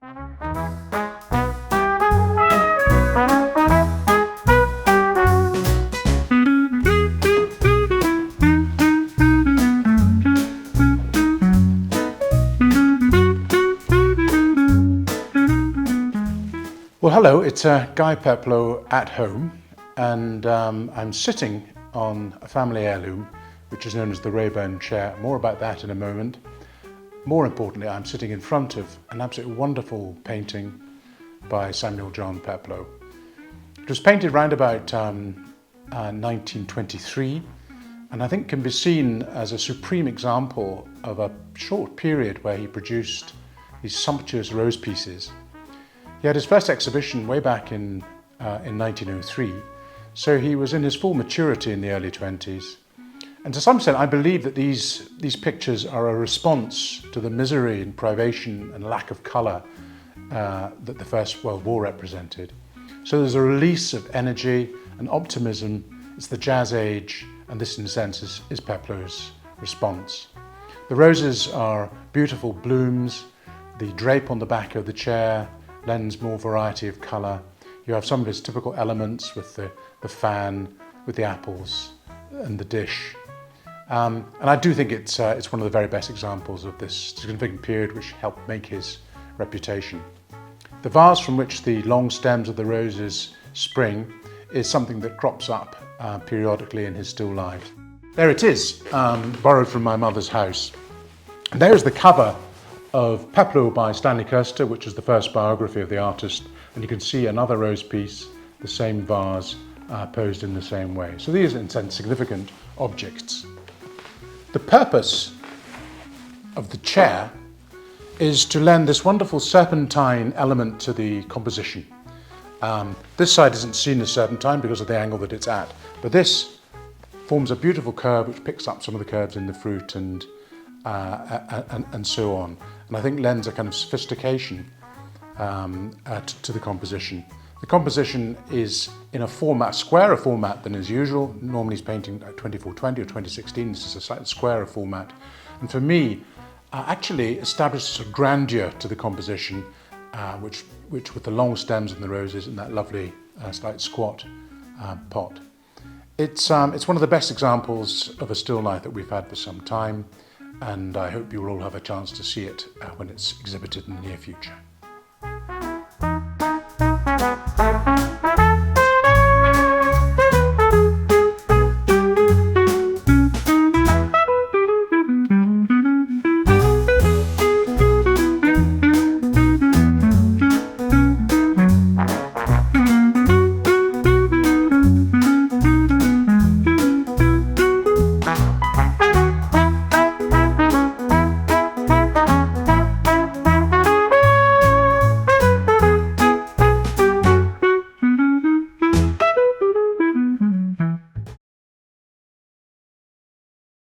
Well, hello, it's Guy Peploe at home, and I'm sitting on a family heirloom, which is known as the Rayburn chair. More about that in a moment. More importantly, I'm sitting in front of an absolutely wonderful painting by Samuel John Peploe. It was painted around about 1923, and I think can be seen as a supreme example of a short period where he produced these sumptuous rose pieces. He had his first exhibition way back in 1903, so he was in his full maturity in the early 20s. And to some extent, I believe that these pictures are a response to the misery and privation and lack of colour that the First World War represented. So there's a release of energy and optimism. It's the jazz age, and this in a sense is Peploe's response. The roses are beautiful blooms. The drape on the back of the chair lends more variety of colour. You have some of his typical elements with the fan, with the apples and the dish. And I do think it's one of the very best examples of this significant period which helped make his reputation. The vase from which the long stems of the roses spring is something that crops up periodically in his still life. There it is, borrowed from my mother's house. And there's the cover of Peploe by Stanley Kirster, which is the first biography of the artist, and you can see another rose piece, the same vase, posed in the same way. So these are in a sense significant objects. The purpose of the chair is to lend this wonderful serpentine element to the composition. This side isn't seen as serpentine because of the angle that it's at, but this forms a beautiful curve which picks up some of the curves in the fruit and so on. And I think lends a kind of sophistication to the composition. The composition is in a format, squarer format than is usual. Normally he's painting at 2420 or 2016. This is a slightly squarer format. And for me, actually establishes a grandeur to the composition, which with the long stems and the roses and that lovely slight squat pot. It's one of the best examples of a still life that we've had for some time, and I hope you will all have a chance to see it when it's exhibited in the near future.